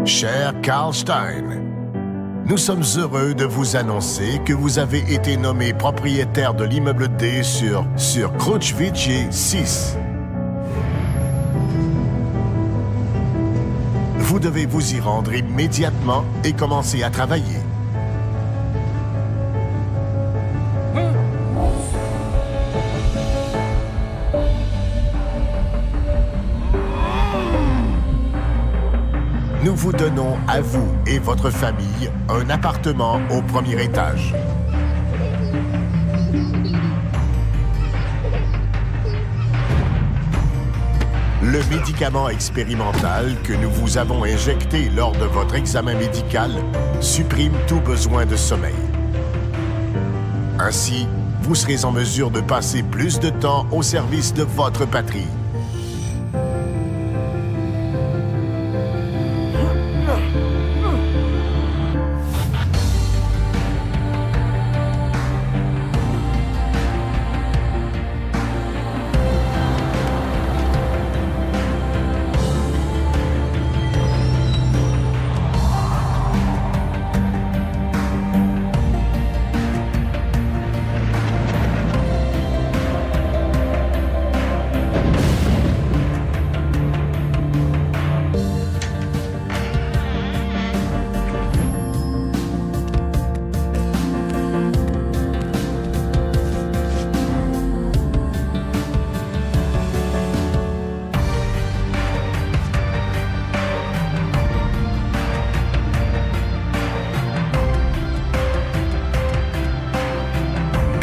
Cher Karl Stein, nous sommes heureux de vous annoncer que vous avez été nommé propriétaire de l'immeuble D sur Kruczwicie 6. Vous devez vous y rendre immédiatement et commencer à travailler. Nous vous donnons à vous et votre famille un appartement au premier étage. Le médicament expérimental que nous vous avons injecté lors de votre examen médical supprime tout besoin de sommeil. Ainsi, vous serez en mesure de passer plus de temps au service de votre patrie.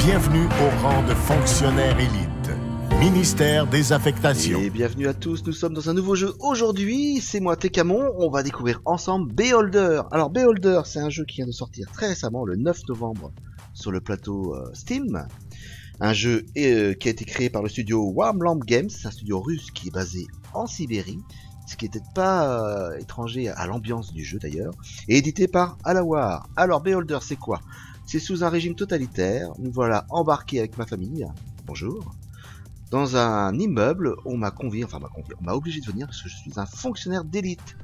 Bienvenue au rang de fonctionnaire élite. Ministère des Affectations. Et bienvenue à tous, nous sommes dans un nouveau jeu. Aujourd'hui, c'est moi Tekamon, on va découvrir ensemble Beholder. Alors Beholder, c'est un jeu qui vient de sortir très récemment, le 9 novembre, sur le plateau Steam. Un jeu qui a été créé par le studio Warm Lamp Games, un studio russe qui est basé en Sibérie, ce qui n'était pas étranger à l'ambiance du jeu d'ailleurs, et édité par Alawar. Alors Beholder, c'est quoi? C'est sous un régime totalitaire, nous voilà embarqués avec ma famille, bonjour, dans un immeuble, on m'a obligé de venir parce que je suis un fonctionnaire d'élite.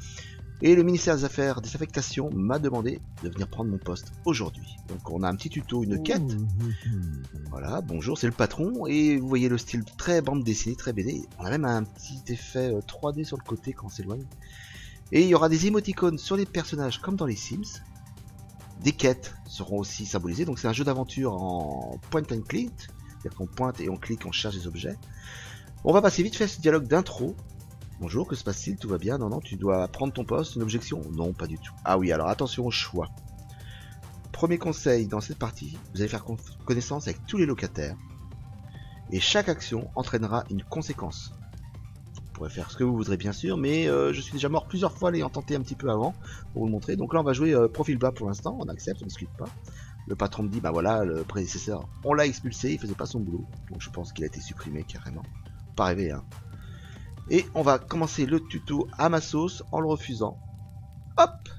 Et le ministère des Affaires des Affectations m'a demandé de venir prendre mon poste aujourd'hui. Donc on a un petit tuto, une quête. Voilà, bonjour, c'est le patron, et vous voyez le style très bande dessinée, très BD. On a même un petit effet 3D sur le côté quand on s'éloigne. Et il y aura des émoticônes sur les personnages comme dans les Sims. Des quêtes seront aussi symbolisées, donc c'est un jeu d'aventure en point and click, c'est-à-dire qu'on pointe et on clique, on cherche des objets. On va passer vite fait ce dialogue d'intro. Bonjour, que se passe-t-il? Tout va bien? Non, tu dois prendre ton poste, une objection? Non, pas du tout. Ah oui, alors attention au choix. Premier conseil dans cette partie, vous allez faire connaissance avec tous les locataires, et chaque action entraînera une conséquence. Vous pourrez faire ce que vous voudrez bien sûr, mais je suis déjà mort plusieurs fois l'ayant tenté un petit peu avant pour vous le montrer. Donc là on va jouer profil bas pour l'instant, on accepte, on ne discute pas. Le patron me dit bah voilà, le prédécesseur on l'a expulsé, il faisait pas son boulot, donc je pense qu'il a été supprimé carrément. Pas rêver hein. Et on va commencer le tuto à ma sauce en le refusant. Hop.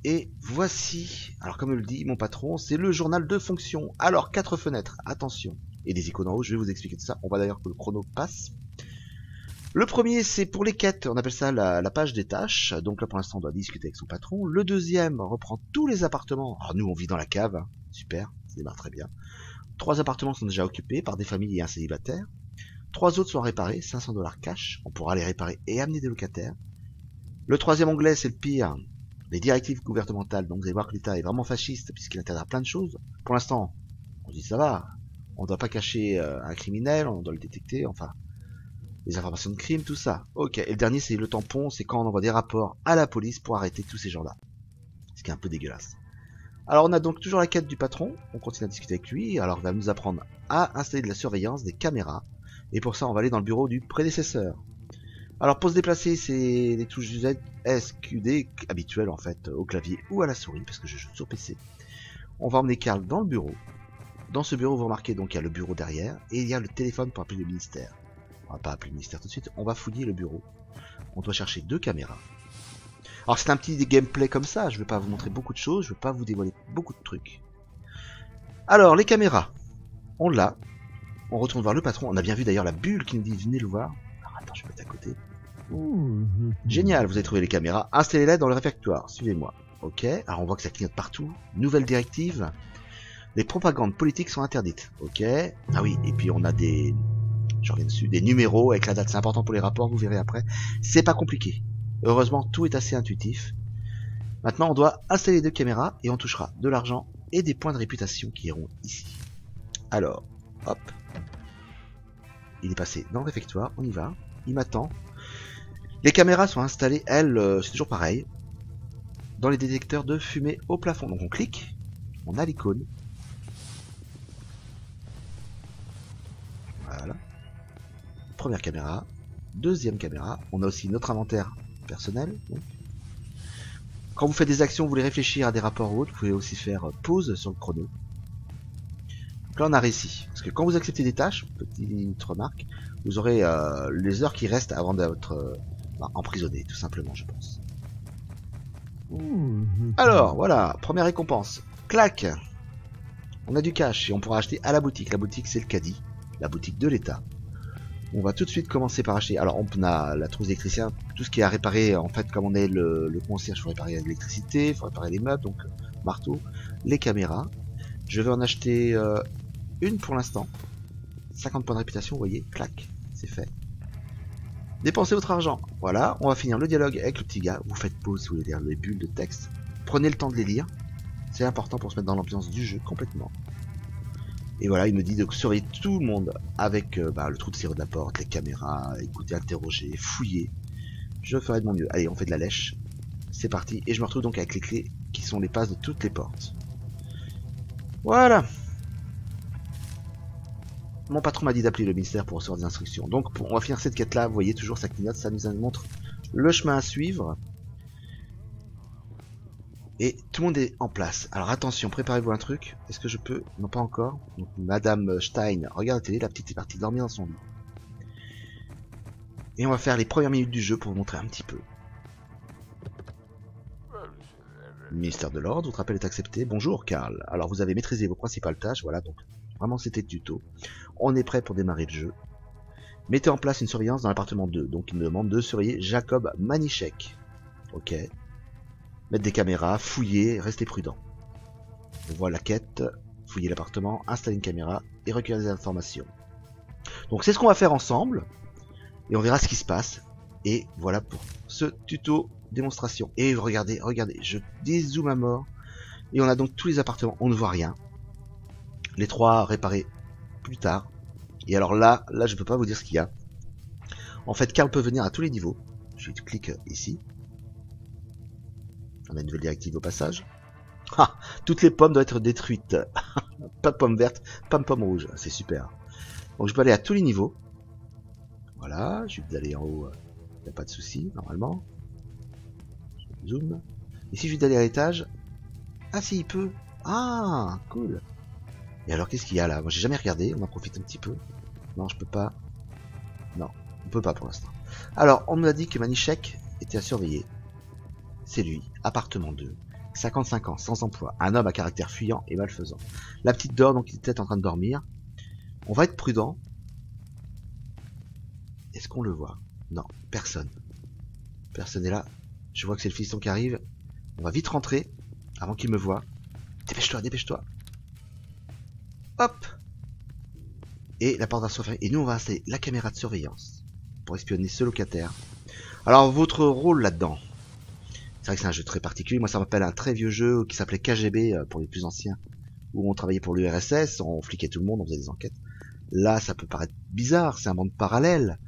Et voici, alors comme le dit mon patron, c'est le journal de fonction. Alors 4 fenêtres, attention, et des icônes en haut, je vais vous expliquer tout ça. On va d'ailleurs que le chrono passe. Le premier, c'est pour les quêtes, on appelle ça la page des tâches. Donc là, pour l'instant, on doit discuter avec son patron. Le deuxième reprend tous les appartements. Alors nous, on vit dans la cave, hein. Super, ça démarre très bien. 3 appartements sont déjà occupés par des familles et un célibataire. 3 autres sont à réparer, 500 $ cash. On pourra les réparer et amener des locataires. Le troisième onglet, c'est le pire. Les directives gouvernementales. Donc vous allez voir que l'État est vraiment fasciste puisqu'il interdira plein de choses. Pour l'instant, on se dit ça va. On ne doit pas cacher un criminel, on doit le détecter, enfin... les informations de crime, tout ça. Ok, et le dernier c'est le tampon, c'est quand on envoie des rapports à la police pour arrêter tous ces gens-là. Ce qui est un peu dégueulasse. Alors on a donc toujours la quête du patron, on continue à discuter avec lui, alors il va nous apprendre à installer de la surveillance, des caméras, et pour ça on va aller dans le bureau du prédécesseur. Alors pour se déplacer, c'est les touches Z, S, Q, D, habituelles en fait, au clavier ou à la souris, parce que je joue sur PC. On va emmener Karl dans le bureau. Dans ce bureau, vous remarquez donc il y a le bureau derrière, et il y a le téléphone pour appeler le ministère. On va pas appeler le ministère tout de suite, on va fouiller le bureau. On doit chercher 2 caméras. Alors c'est un petit gameplay comme ça, je vais pas vous montrer beaucoup de choses, je vais pas vous dévoiler beaucoup de trucs. Alors les caméras, on l'a. On retourne voir le patron, on a bien vu d'ailleurs la bulle qui nous dit venez le voir. Alors attends, je vais mettre à côté. Génial, vous avez trouvé les caméras. Installez-les dans le réfectoire. Suivez-moi. Ok, alors on voit que ça clignote partout. Nouvelle directive. Les propagandes politiques sont interdites. Ok. Ah oui, et puis on a des... Je reviens dessus. Des numéros avec la date. C'est important pour les rapports, vous verrez après. C'est pas compliqué. Heureusement, tout est assez intuitif. Maintenant, on doit installer les 2 caméras et on touchera de l'argent et des points de réputation qui iront ici. Alors, hop. Il est passé dans le réfectoire. On y va. Il m'attend. Les caméras sont installées, elles, c'est toujours pareil, dans les détecteurs de fumée au plafond. Donc on clique, on a l'icône. Voilà. Première caméra, deuxième caméra. On a aussi notre inventaire personnel. Donc. Quand vous faites des actions, vous voulez réfléchir à des rapports ou autres, vous pouvez aussi faire pause sur le chrono. Donc là on a réussi. Parce que quand vous acceptez des tâches, petite remarque, vous aurez les heures qui restent avant d'être... emprisonné, tout simplement, je pense. Alors, voilà, première récompense. Clac. On a du cash et on pourra acheter à la boutique. La boutique, c'est le caddie, la boutique de l'État. On va tout de suite commencer par acheter. Alors, on a la trousse d'électricien, tout ce qui est à réparer. En fait, comme on est le concierge, il faut réparer l'électricité, il faut réparer les meubles, donc marteau, les caméras. Je vais en acheter une pour l'instant. 50 points de réputation, vous voyez, clac, c'est fait. Dépensez votre argent. Voilà, on va finir le dialogue avec le petit gars. Vous faites pause si vous voulez lire les bulles de texte. Prenez le temps de les lire. C'est important pour se mettre dans l'ambiance du jeu complètement. Et voilà, il me dit de surveiller tout le monde avec le trou de serrure de la porte, les caméras, écouter, interroger, fouiller. Je ferai de mon mieux. Allez, on fait de la lèche. C'est parti. Et je me retrouve donc avec les clés qui sont les passes de toutes les portes. Voilà. Mon patron m'a dit d'appeler le ministère pour recevoir des instructions. Donc on va finir cette quête là, vous voyez toujours ça clignote, ça nous montre le chemin à suivre. Et tout le monde est en place. Alors attention, préparez-vous un truc. Est-ce que je peux? Non, pas encore. Donc Madame Stein regarde la télé, la petite est partie dormir dans son lit. Et on va faire les premières minutes du jeu pour vous montrer un petit peu. Ministère de l'Ordre, votre appel est accepté. Bonjour Karl. Alors vous avez maîtrisé vos principales tâches, voilà, donc vraiment c'était le tuto. On est prêt pour démarrer le jeu. Mettez en place une surveillance dans l'appartement 2. Donc il me demande de surveiller Jacob Manischek. Ok. Mettre des caméras, fouiller, restez prudent. On voit la quête, fouiller l'appartement, installer une caméra et recueillir des informations. Donc c'est ce qu'on va faire ensemble. Et on verra ce qui se passe. Et voilà pour ce tuto démonstration. Et regardez, je dézoome à mort. Et on a donc tous les appartements, on ne voit rien. Les 3 réparés plus tard. Et alors là je peux pas vous dire ce qu'il y a. En fait, Karl peut venir à tous les niveaux. Je clique ici. On a une nouvelle directive au passage. Ah, toutes les pommes doivent être détruites. Pas de pommes vertes, pas de pommes rouges. C'est super. Donc je peux aller à tous les niveaux. Voilà, je vais aller en haut. Il n'y a pas de souci normalement. Je zoome. Ici je vais aller à l'étage. Ah si, il peut. Ah, cool. Et alors qu'est-ce qu'il y a là? Moi j'ai jamais regardé, on en profite un petit peu. Non, je peux pas. Non, on peut pas pour l'instant. Alors, on nous a dit que Manischek était à surveiller. C'est lui, appartement 2, 55 ans, sans emploi, un homme à caractère fuyant et malfaisant. La petite dort, donc il est peut-être en train de dormir. On va être prudent. Est-ce qu'on le voit? Non, personne. Personne n'est là. Je vois que c'est le fiston qui arrive. On va vite rentrer avant qu'il me voie. Dépêche-toi, dépêche-toi. Hop. Et la porte va se refermer. Et nous, on va installer la caméra de surveillance pour espionner ce locataire. Alors, votre rôle là-dedans. C'est vrai que c'est un jeu très particulier. Moi, ça m'appelle un très vieux jeu qui s'appelait KGB pour les plus anciens. Où on travaillait pour l'URSS, on fliquait tout le monde, on faisait des enquêtes. Là, ça peut paraître bizarre, c'est un monde parallèle.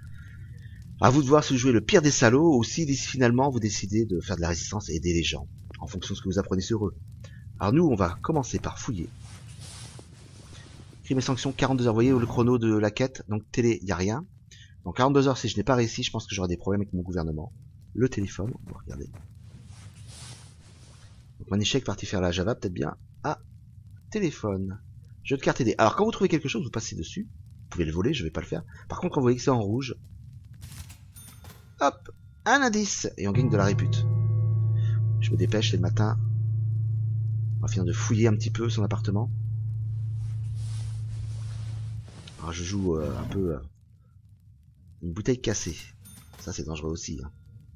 À vous de voir si vous jouez le pire des salauds ou si finalement vous décidez de faire de la résistance et aider les gens, en fonction de ce que vous apprenez sur eux. Alors nous, on va commencer par fouiller. Crime et sanctions, 42 heures. Vous voyez le chrono de la quête, donc télé, il n'y a rien. Donc 42 heures, si je n'ai pas réussi, je pense que j'aurai des problèmes avec mon gouvernement. Le téléphone, on va regarder. Donc Manischek parti faire la Java, peut-être bien. Ah, téléphone. Jeu de carte aidé. Alors quand vous trouvez quelque chose, vous passez dessus. Vous pouvez le voler, je vais pas le faire. Par contre, quand vous voyez que c'est en rouge, hop, un indice. Et on gagne de la répute. Je me dépêche, c'est le matin. On va finir de fouiller un petit peu son appartement. Alors je joue un peu une bouteille cassée. Ça c'est dangereux aussi. Hein.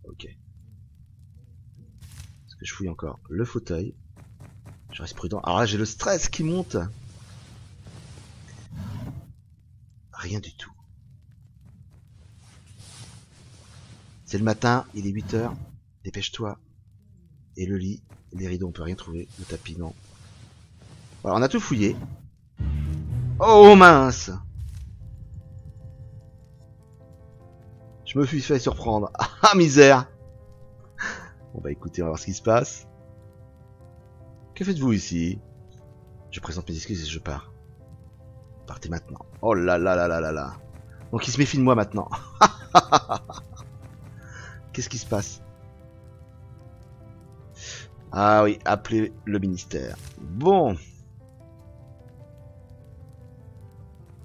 Ok. Est-ce que je fouille encore le fauteuil? Je reste prudent. Alors là j'ai le stress qui monte. Rien du tout. C'est le matin, il est 8 h. Dépêche-toi. Et le lit, les rideaux on peut rien trouver. Le tapis non. Voilà, on a tout fouillé. Oh mince! Je me suis fait surprendre. Ah misère! Bon bah écoutez, on va voir ce qui se passe. Que faites-vous ici? Je présente mes excuses et je pars. Partez maintenant. Oh là là là là là là. Donc il se méfie de moi maintenant. Qu'est-ce qui se passe? Ah oui, appelez le ministère. Bon.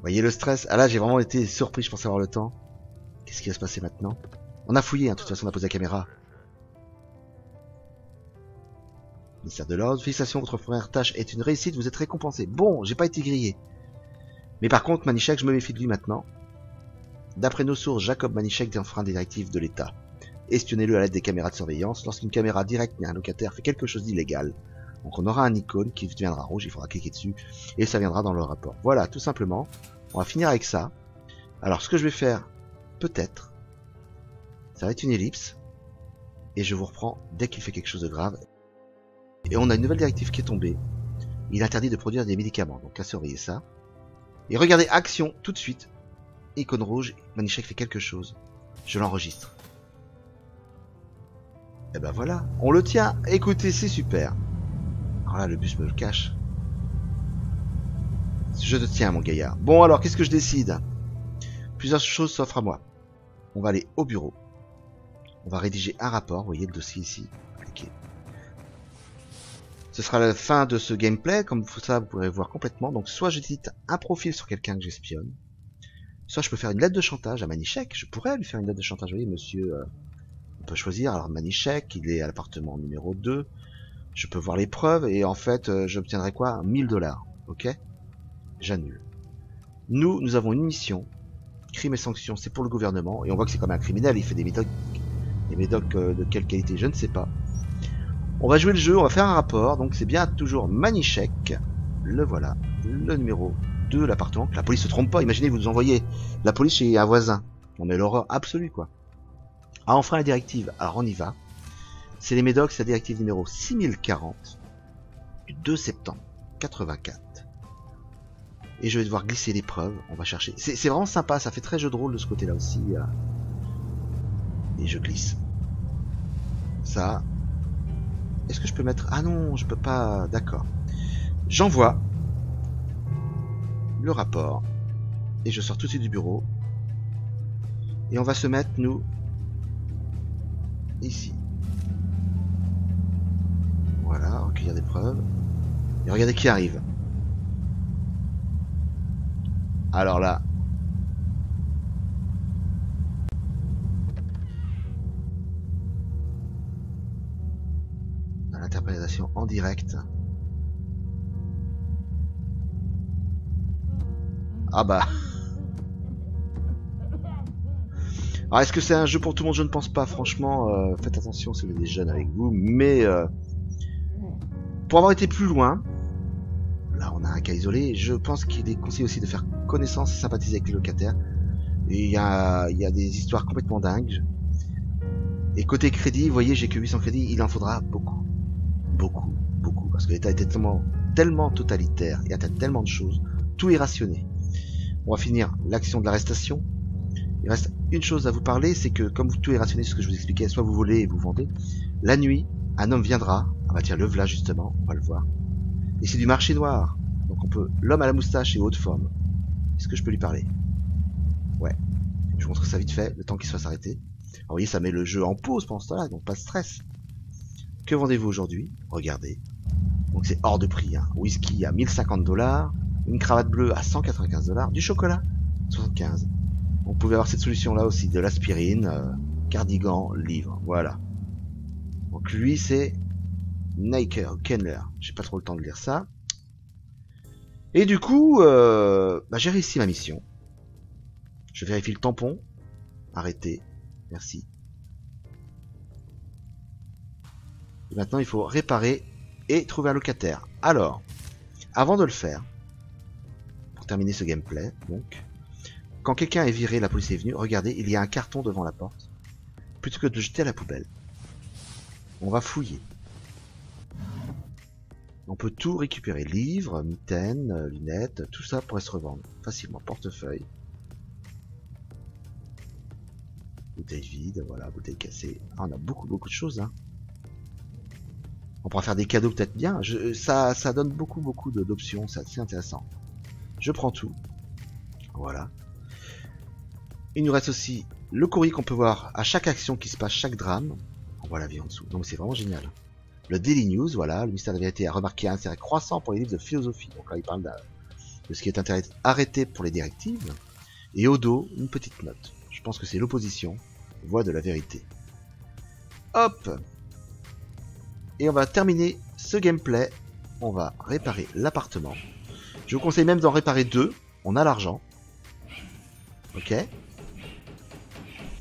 Voyez le stress. Ah là j'ai vraiment été surpris, je pensais avoir le temps. Qu'est-ce qui va se passer maintenant? On a fouillé, hein. De toute façon on a posé la caméra. Ministère de l'Ordre, félicitations, votre première tâche est une réussite, vous êtes récompensé. Bon, j'ai pas été grillé. Mais par contre, Manichek, je me méfie de lui maintenant. D'après nos sources, Jacob Manichek enfreint des directives de l'État. Espionnez-le à l'aide des caméras de surveillance. Lorsqu'une caméra directe à un locataire fait quelque chose d'illégal, donc on aura un icône qui deviendra rouge, il faudra cliquer dessus, et ça viendra dans le rapport. Voilà, tout simplement. On va finir avec ça. Alors, ce que je vais faire, peut-être, ça va être une ellipse, et je vous reprends dès qu'il fait quelque chose de grave. Et on a une nouvelle directive qui est tombée. Il interdit de produire des médicaments, donc à surveiller ça. Et regardez, action, tout de suite. Icône rouge, Manichek fait quelque chose. Je l'enregistre. Et ben voilà, on le tient. Écoutez, c'est super. Alors là, le bus me le cache. Je te tiens, mon gaillard. Bon, alors, qu'est-ce que je décide? Plusieurs choses s'offrent à moi. On va aller au bureau. On va rédiger un rapport. Vous voyez le dossier ici. Cliquez. Ce sera la fin de ce gameplay. Comme ça, vous pourrez voir complètement. Donc, soit j'édite un profil sur quelqu'un que j'espionne. Soit je peux faire une lettre de chantage à Manichek. Je pourrais lui faire une lettre de chantage. Vous voyez, monsieur... on peut choisir. Alors, Manichek, il est à l'appartement numéro 2. Je peux voir les preuves. Et en fait, j'obtiendrai quoi? 1000 $. Ok? J'annule. Nous avons une mission. Crime et sanctions, c'est pour le gouvernement. Et on voit que c'est comme un criminel. Il fait des médocs. Des médocs de quelle qualité? Je ne sais pas. On va jouer le jeu. On va faire un rapport. Donc, c'est bien toujours Manichek. Le voilà. Le numéro 2, l'appartement. La police se trompe pas. Imaginez, vous nous envoyez la police chez un voisin. On est l'horreur absolue, quoi. Ah, enfin la directive. Alors, on y va. C'est les médocs, c'est la directive numéro 6040 du 2 septembre 84. Et je vais devoir glisser les preuves. On va chercher. C'est vraiment sympa. Ça fait très jeu de rôle de ce côté-là aussi. Et je glisse. Ça. Est-ce que je peux mettre... Ah non, je peux pas... D'accord. J'envoie le rapport. Et je sors tout de suite du bureau. Et on va se mettre, nous, ici. Voilà, recueillir des preuves. Et regardez qui arrive. Alors là... L'interprétation en direct. Ah bah... Alors est-ce que c'est un jeu pour tout le monde? Je ne pense pas, franchement. Faites attention si vous avez des jeunes avec vous. Mais... pour avoir été plus loin... Là on a un cas isolé. Je pense qu'il est conseillé aussi de faire connaissance et sympathiser avec les locataires. Et il y a des histoires complètement dingues. Et côté crédit, vous voyez, j'ai que 800 crédits. Il en faudra beaucoup. Beaucoup, beaucoup. Parce que l'État était tellement totalitaire. Et atteint tellement de choses. Tout est rationné. On va finir l'action de l'arrestation. Il reste une chose à vous parler, c'est que comme tout est rationné, ce que je vous expliquais, soit vous volez et vous vendez, la nuit, un homme viendra, ah bah tiens, le voilà justement, on va le voir, et c'est du marché noir, donc on peut, l'homme à la moustache et haute forme, est-ce que je peux lui parler? Ouais, je vous montre ça vite fait, le temps qu'il se fasse arrêter. Alors, vous voyez, ça met le jeu en pause pendant ce temps-là, donc pas de stress. Que vendez-vous aujourd'hui? Regardez, donc c'est hors de prix, hein. Whisky à 1050 $, une cravate bleue à 195 $, du chocolat, 75. On pouvait avoir cette solution là aussi, de l'aspirine, cardigan, livre, voilà. Donc lui c'est Niker Kenler, j'ai pas trop le temps de lire ça. Et du coup, j'ai réussi ma mission. Je vérifie le tampon, arrêté. Merci. Et maintenant, il faut réparer et trouver un locataire. Alors, avant de le faire, pour terminer ce gameplay, donc, quand quelqu'un est viré, la police est venue, regardez, il y a un carton devant la porte. Plutôt que de le jeter à la poubelle, on va fouiller. On peut tout récupérer, livres, mitaines, lunettes, tout ça pourrait se revendre facilement. Portefeuille. Bouteille vide, voilà, bouteille cassée. Ah, on a beaucoup de choses, hein. On pourra faire des cadeaux peut-être bien. Ça donne beaucoup d'options, c'est assez intéressant. Je prends tout. Voilà. Il nous reste aussi le courrier qu'on peut voir à chaque action qui se passe, chaque drame. On voit la vie en dessous. Donc c'est vraiment génial. Le Daily News, voilà. Le mystère de la vérité a remarqué un intérêt croissant pour les livres de philosophie. Donc là, il parle de ce qui est arrêté pour les directives. Et au dos, une petite note. Je pense que c'est l'opposition. Voix de la vérité. Hop! Et on va terminer ce gameplay. On va réparer l'appartement. Je vous conseille même d'en réparer 2. On a l'argent. Ok.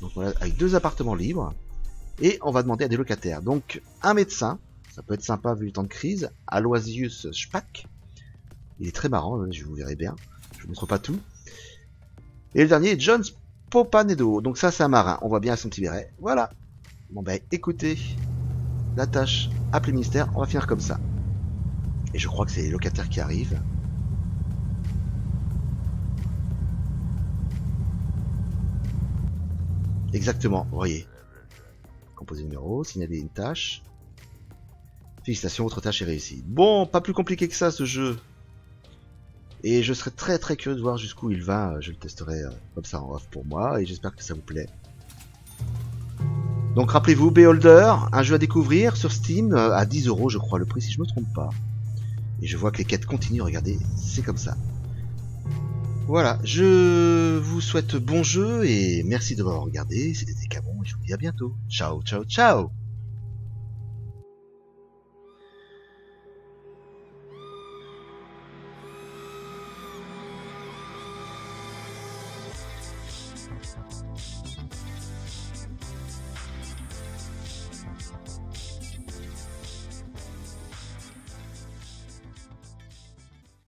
Donc voilà, avec 2 appartements libres. Et on va demander à des locataires. Donc un médecin. Ça peut être sympa vu le temps de crise. Aloysius Spack. Il est très marrant. Je vous verrai bien. Je vous montre pas tout. Et le dernier, John Popanedo. Donc ça c'est un marin. On voit bien son petit béret. Voilà. Bon ben écoutez. La tâche, appeler le ministère, on va finir comme ça. Et je crois que c'est les locataires qui arrivent. Exactement, vous voyez. Composer numéro, signaler une tâche. Félicitations, votre tâche est réussie. Bon, pas plus compliqué que ça ce jeu. Et je serais très curieux de voir jusqu'où il va. Je le testerai comme ça en off pour moi. Et j'espère que ça vous plaît. Donc rappelez-vous, Beholder, un jeu à découvrir sur Steam, à 10 € je crois le prix si je me trompe pas. Et je vois que les quêtes continuent, regardez, c'est comme ça. Voilà, je vous souhaite bon jeu et merci d'avoir regardé, c'était Tekamon et je vous dis à bientôt. Ciao, ciao, ciao!